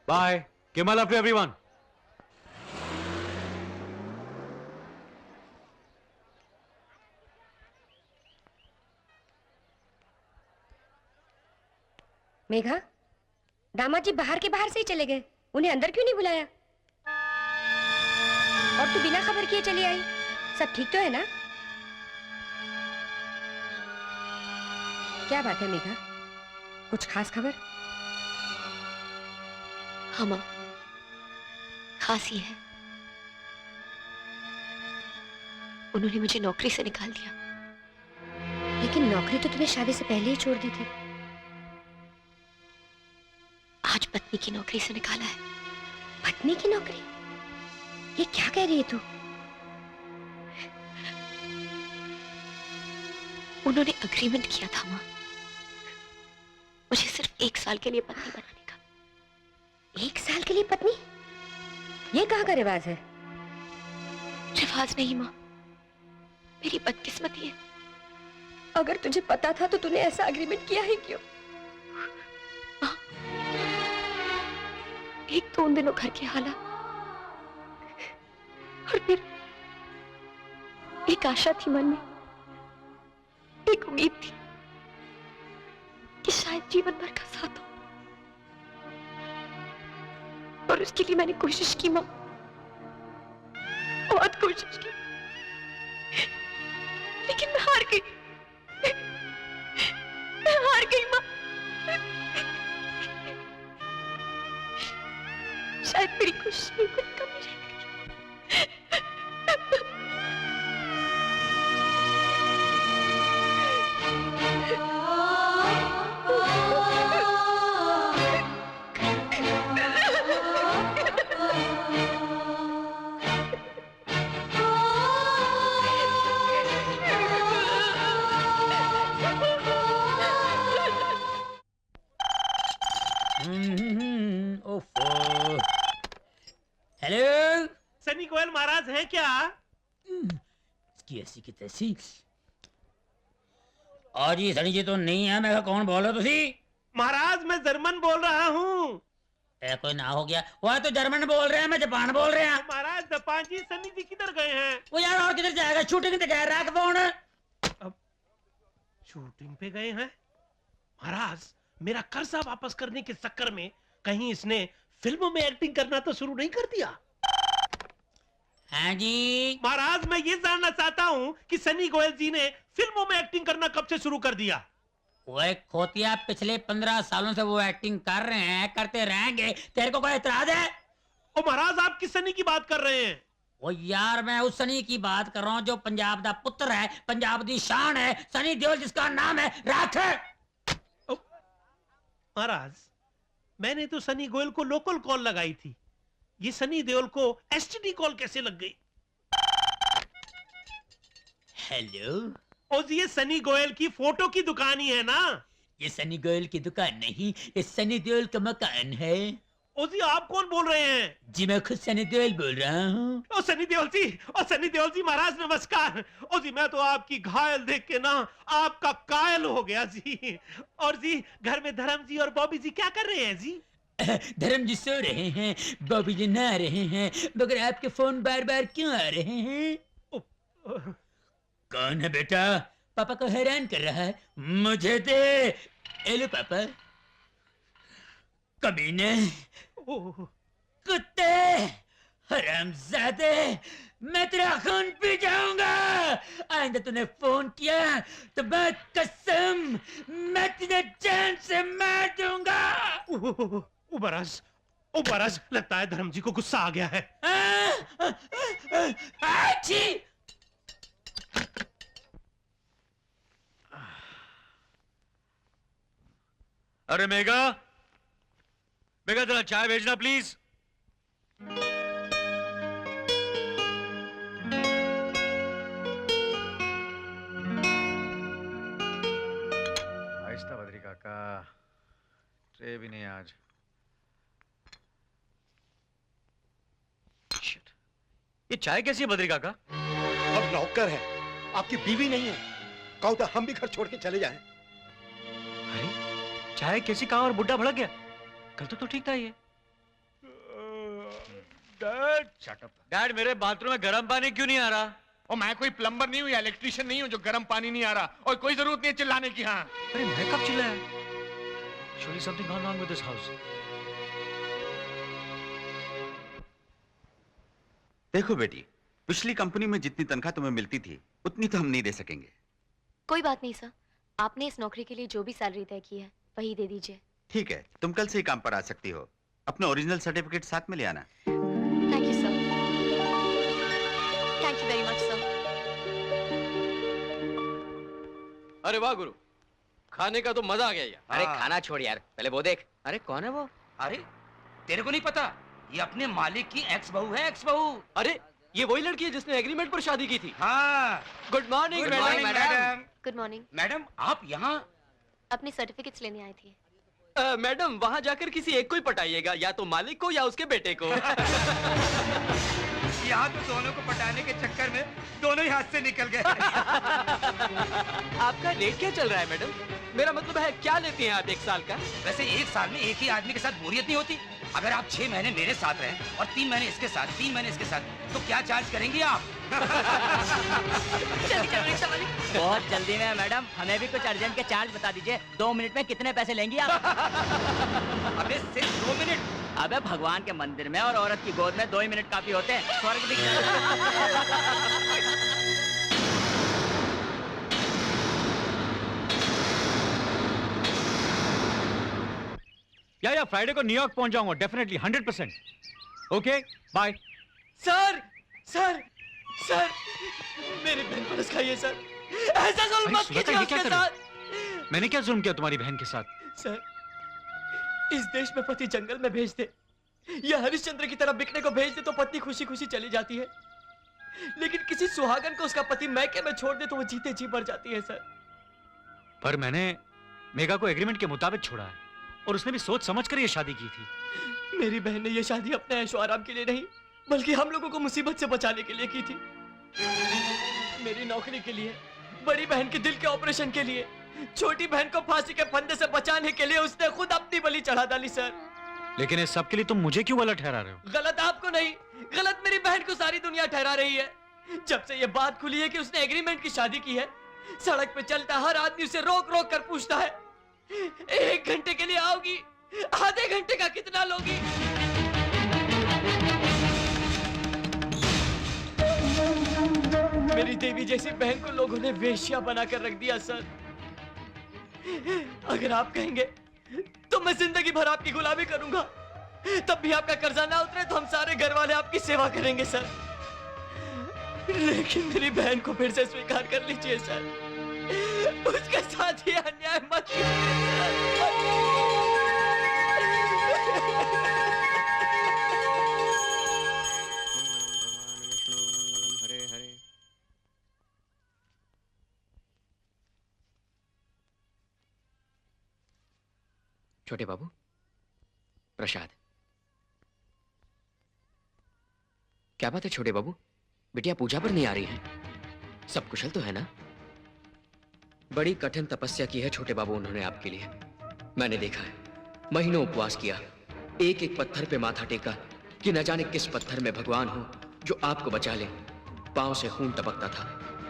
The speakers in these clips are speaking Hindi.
Bye, give my love to everyone. Megha, दामाद जी बाहर के बाहर से ही चले गए, उन्हें अंदर क्यों नहीं बुलाया? और तू बिना खबर किए चली आई, सब ठीक तो है ना? क्या बात है मेघा, कुछ खास खबर? हाँ माँ, खास ही है। उन्होंने मुझे नौकरी से निकाल दिया। लेकिन नौकरी तो तुम्हें शादी से पहले ही छोड़ दी थी। आज पत्नी की नौकरी से निकाला है। पत्नी की नौकरी? ये क्या कह रही है तू? उन्होंने अग्रीमेंट किया था माँ, मुझे सिर्फ 1 साल के लिए पत्नी बनाने का। 1 साल के लिए पत्नी? ये कहाँ का रिवाज है? रिवाज नहीं माँ, मेरी बदकिस्मती है। अगर तुझे पता था तो तूने ऐसा अग्रीमेंट किया है क्यों? माँ, एक तो उन दिनों घर के हालात, और फिर एक आशा थी मन में, एक उम्मीद थी कि शायद जीवन भर का साथ हो, और उसके लिए मैंने कोशिश की माँ, बहुत कोशिश की, लेकिन मैं हार गई। मैं हार गई माँ। शायद मेरी कोशिश में कुछ कमी रह गई। हेलो, सनी गोयल महाराज हैं क्या? इसकी ऐसी की तैसी। और जी सनी जी तो नहीं है। मैं कौन बोल रहे हो तुसी? महाराज मैं जर्मन बोल रहा हूँ। कोई ना हो गया। वो तो जर्मन बोल रहे हैं, मैं जापान बोल रहे हैं। महाराज जापान जी, सनी जी किधर गए हैं? वो यार और किधर जाएगा, शूटिंग तो कह रहा है फोन। अब शूटिंग पे गए हैं? महाराज मेरा कर्जा वापस करने के चक्कर में कहीं इसने फिल्मों में एक्टिंग करना तो शुरू नहीं कर दिया? हाँ जी महाराज मैं ये जानना चाहता हूँ कि सनी गोयल जी ने फिल्मों में एक्टिंग करना कब से शुरू कर दिया? वो एक खोतिया, पिछले 15 सालों से वो एक्टिंग कर रहे हैं, करते रहेंगे। तेरे को कोई एतराज है? ओ महाराज आप किस सनी की बात कर रहे हैं? वो यार मैं उस सनी की बात कर रहा हूँ जो पंजाब दा पुत्र है, पंजाब दी शान है, सनी देओल जिसका नाम है राख। महाराज मैंने तो सनी गोयल को लोकल कॉल लगाई थी, ये सनी देओल को एसटीडी कॉल कैसे लग गई? हेलो, ओ जी ये सनी गोयल की फोटो की दुकान ही है ना? ये सनी देओल की दुकान नहीं, ये सनी देओल का मकान है। ओ जी आप कौन बोल रहे हैं? जी मैं खुद सनी देओल बोल रहा हूँ। ओ सनी देओल जी, ओ सनी देओल जी महाराज नमस्कार। ओ जी मैं तो आपकी घायल देख के ना आपका कायल हो गया जी। और जी घर में धर्म जी और बॉबी जी क्या कर रहे हैं जी? धर्म जी सो रहे हैं, बॉबी जी नहा रहे हैं, मगर आपके फोन बार बार क्यों आ रहे हैं? कौन है बेटा? पापा को हैरान कर रहा है। मुझे दे। एलो पापा। कमीने, कुत्ते, हरामजादे, मैं तेरा खून पी जाऊंगा। आइंदा तूने फोन किया तो मैं कसम मैं तुझे जान से मार दूंगा। महाराज लगता है धर्म जी को गुस्सा आ गया है। अरे मेघा, मेघा जरा चाय भेजना प्लीज। आहिस्ता बद्री काका, ट्रे भी नहीं आज। शिट, ये चाय कैसी है बद्री काका? अब नौकर है, आपकी बीवी नहीं है। कहो तो हम भी घर छोड़ के चले जाएं। अरे चाय कैसी, कहा और बुड्ढा भड़क गया? कल तो ठीक था ये। Dad shut up. डैड मेरे बाथरूम में गर्म पानी क्यों नहीं आ रहा? और मैं कोई प्लम्बर नहीं हूँ या इलेक्ट्रिशियन नहीं हूँ जो गर्म पानी नहीं आ रहा, और कोई जरूरत नहीं है चिल्लाने की। हाँ अरे मैं कब चिल्लाया? Surely something gone wrong with this house. देखो बेटी, पिछली कंपनी में जितनी तनख्वाह तुम्हें मिलती थी उतनी तो हम नहीं दे सकेंगे। कोई बात नहीं सर, आपने इस नौकरी के लिए जो भी सैलरी तय की है वही दे दीजिए। ठीक है, तुम कल से ही काम पर आ सकती हो। अपना ओरिजिनल सर्टिफिकेट साथ में ले आना। Thank you sir, thank you very much sir. अरे वाह गुरु, खाने का तो मजा आ गया यार। अरे खाना छोड़ यार, पहले वो देख। अरे कौन है वो? अरे तेरे को नहीं पता, ये अपने मालिक की एक्स बहू है, एक्स बहू। अरे ये वही लड़की है जिसने एग्रीमेंट पर शादी की थी। हाँ। Good morning madam. Good morning. Madam आप यहाँ? अपने सर्टिफिकेट्स लेने आई थी। मैडम वहाँ जाकर किसी एक को ही पटाइएगा, या तो मालिक को या उसके बेटे को। यहाँ तो दोनों को पटाने के चक्कर में दोनों ही हाथ से निकल गए। आपका रेट क्या चल रहा है मैडम? मेरा मतलब है क्या लेती हैं आप एक साल का? वैसे एक साल में एक ही आदमी के साथ बोरियत नहीं होती। अगर आप 6 महीने मेरे साथ रहें और 3 महीने इसके साथ, 3 महीने इसके साथ, तो क्या चार्ज करेंगी आप? बहुत जल्दी में मैडम, हमें भी कुछ अर्जेंट के चार्ज बता दीजिए। 2 मिनट में कितने पैसे लेंगी आप? अबे सिर्फ 2 मिनट? अबे भगवान के मंदिर में और औरत की गोद में 2 ही मिनट काफी होते हैं। स्वर्ग दिख जाएगा। या फ्राइडे को न्यूयॉर्क पहुंच जाऊंगा definitely 100%। Okay bye. Sir sir sir मेरी बहन पर खाइए सर, ऐसा जुल्म मत कीजिए उसके साथ। मैंने क्या जुल्म किया तुम्हारी बहन के साथ? सर इस देश में पति जंगल में भेज दे या हरिश्चंद्र की तरह बिकने को भेज दे तो पत्नी खुशी खुशी चली जाती है, लेकिन किसी सुहागन को उसका पति मैके में छोड़ दे तो वो जीते जी मर जाती है सर। पर मैंने मेघा को एग्रीमेंट के मुताबिक छोड़ा है और उसने भी सोच समझ कर ये शादी की थी। मेरी बहन ने ये शादी अपने ऐशो आराम के लिए नहीं बल्कि हम लोगों को मुसीबत से बचाने के लिए की थी। मेरी नौकरी के लिए, बड़ी बहन के दिल के ऑपरेशन के लिए, छोटी बहन को फांसी के फंदे से बचाने के लिए उसने खुद अपनी बलि चढ़ा डाली सर। लेकिन इस सब के लिए तुम मुझे क्यों गलत ठहरा रहे हो? गलत आपको नहीं, गलत मेरी बहन को सारी दुनिया ठहरा रही है। जब से ये बात खुली है कि उसने एग्रीमेंट की शादी की है, सड़क पे चलता हर आदमी उसे रोक रोक कर पूछता है 1 घंटे के लिए आओगी, आधे घंटे का कितना लोगी? मेरी देवी जैसी बहन को लोगों ने वेश्या बनाकर रख दिया सर। अगर आप कहेंगे तो मैं जिंदगी भर आपकी गुलामी करूंगा, तब भी आपका कर्जा ना उतरे तो हम सारे घर वाले आपकी सेवा करेंगे सर। लेकिन मेरी बहन को फिर से स्वीकार कर लीजिए सर, उसके साथ ये अन्याय मत कीजिए। छोटे बाबू, प्रसाद। क्या बात है छोटे बाबू, बिटिया पूजा पर नहीं आ रही है? सब कुशल तो है ना? बड़ी कठिन तपस्या की है छोटे बाबू उन्होंने आपके लिए। मैंने देखा है, महीनों उपवास किया, एक एक पत्थर पे माथा टेका कि न जाने किस पत्थर में भगवान हो जो आपको बचा ले। पांव से खून टपकता था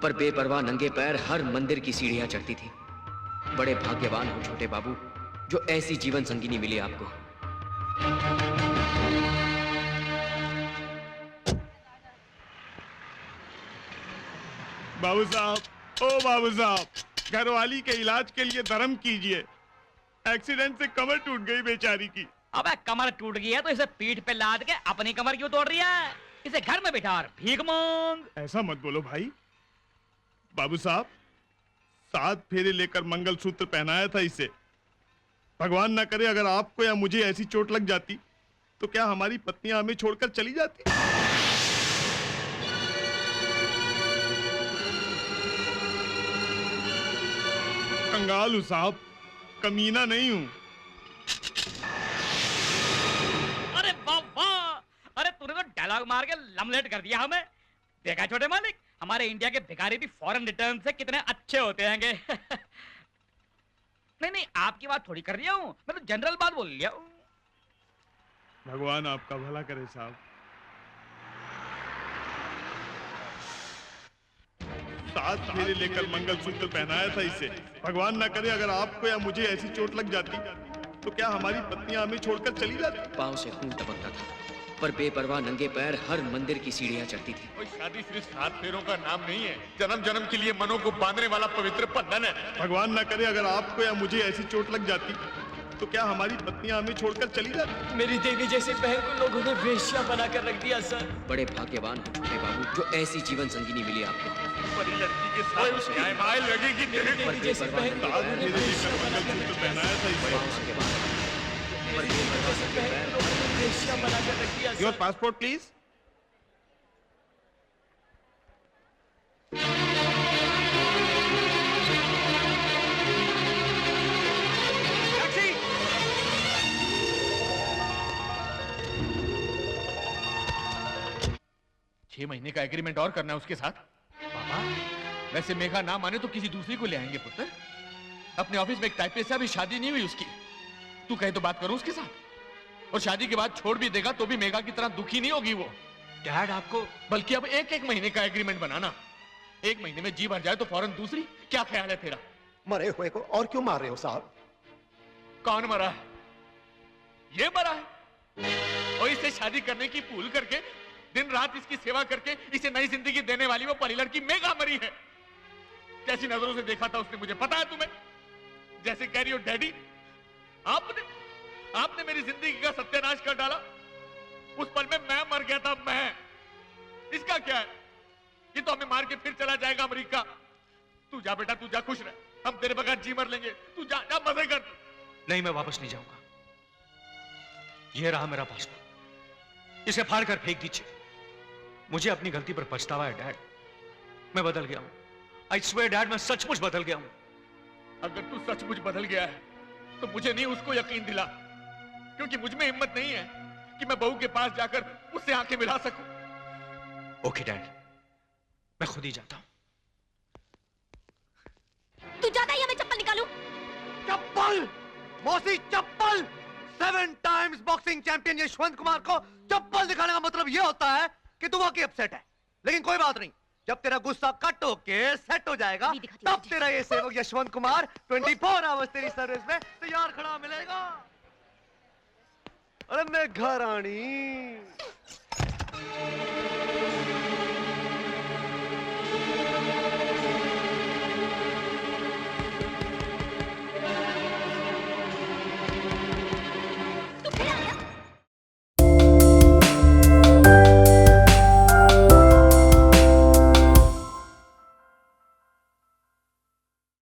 पर बेपरवाह नंगे पैर हर मंदिर की सीढ़ियां चढ़ती थी। बड़े भाग्यवान हो छोटे बाबू जो ऐसी जीवन संगिनी मिली आपको। बाबू साहब, ओ बाबू साहब, घरवाली के इलाज के लिए धर्म कीजिए। एक्सीडेंट से कमर टूट गई बेचारी की। अबे कमर टूट गई है तो इसे पीठ पे लाद के अपनी कमर क्यों तोड़ रही है? इसे घर में बिठा और भीख मांग। ऐसा मत बोलो भाई। बाबू साहब, 7 फेरे लेकर मंगलसूत्र पहनाया था इसे। भगवान ना करे अगर आपको या मुझे ऐसी चोट लग जाती तो क्या हमारी पत्नियां हमें छोड़कर चली जाती? कंगाल हूं साहब, कमीना नहीं हूं। अरे बाबा, अरे तूने तो डायलॉग मार के लमलेट कर दिया हमें। देखा छोटे मालिक, हमारे इंडिया के भिखारी भी फॉरेन रिटर्न से कितने अच्छे होते हैंगे। नहीं, आपकी बात थोड़ी कर रही हूँ, मैं तो जनरल बात बोल लिया हूँ। भगवान आपका भला करे साहब। 7 फेरे लेकर मंगलसूत्र पहनाया था इसे। भगवान ना करे अगर आपको या मुझे ऐसी चोट लग जाती तो क्या हमारी पत्नियां हमें छोड़कर चली जाती? पाँव से खून टपकता था, पर बेपरवाह नंगे पैर हर मंदिर की सीढ़ियां चढ़ती थी। कोई शादी सिर्फ 7 फेरों का नाम नहीं है, जन्म जन्म के लिए मनों को बांधने वाला पवित्र बंधन है। भगवान ना करे अगर आपको या मुझे ऐसी चोट लग जाती तो क्या हमारी पत्नियां हमें छोड़कर चली जाती? मेरी देवी जैसी बहन को लोगों ने वेश्या बनाकर रख दिया सर। बड़े भाग्यवान हो छोटे बाबू जो ऐसी जीवन संगिनी मिली आपको। बड़ी लड़की के साथ उसकी माइल लगेगी। मेरी देवी जैसी बहन को लोगों ने वेश्या मंगलसूत्र पहनाया था इसे। वेश्या बनाकर रख दिया योर पासपोर्ट प्लीज। छह महीने का एग्रीमेंट और करना है उसके साथ। पापा, वैसे मेघा ना माने तो किसी दूसरी को ले आएंगे पुत्र। अपने ऑफिस में एक टाइपिस्ट से अभी शादी नहीं हुई उसकी। तू कहे तो बात करो उसके साथ, और शादी के बाद छोड़ भी देगा तो भी मेघा की तरह दुखी नहीं होगी वो। डैड आपको, बल्कि अब एक महीने का एग्रीमेंट बनाना। 1 महीने में जी भर जाए तो फौरन दूसरी। क्या ख्याल है तेरा? मरे हुए को और क्यों मार रहे हो साहब? कौन मरा है? ये मरा है, और इससे शादी करने की भूल करके दिन रात इसकी सेवा करके इसे नई जिंदगी देने वाली वो परी लड़की मेघा मरी है। कैसी नजरों से देखा था उसने मुझे, पता है तुम्हें? जैसे कह रही हो डैडी, आपने मेरी जिंदगी का सत्यानाश कर डाला। उस पल में मैं मर गया था, मैं। इसका क्या है? ये तो हमें मार के फिर चला जाएगा अमेरिका। तू जा बेटा, तू जा, खुश रह। हम तेरे बगैर जी मर लेंगे। तू जा, जा मजे कर। नहीं, मैं वापस नहीं जाऊंगा। ये रहा मेरा पासपोर्ट, इसे फाड़ कर फेंक दीजिए। मुझे अपनी गलती पर पछतावा है डैड। मैं बदल गया हूं। आई स्वेयर डैड, मैं सचमुच बदल गया हूं। अगर तू सचमुच बदल गया है तो मुझे नहीं उसको यकीन दिला, क्योंकि मुझ में हिम्मत नहीं है कि मैं बहू के पास जाकर उससे आंखें मिला सकूं। ओके डैड, मैं खुद ही जाता हूं। तू जाता ही, मैं चप्पल निकालूं? चप्पल मौसी, चप्पल। 7 times boxing champion Yashwant Kumar को चप्पल दिखाने का मतलब यह होता है कि तू वाकई अपसेट है। लेकिन कोई बात नहीं, जब तेरा गुस्सा कट होके सेट हो जाएगा तब तेरा ये सेवक यशवंत कुमार 24 आवर्स तेरी सर्विस में तैयार खड़ा मिलेगा। अरे मेघा रानी,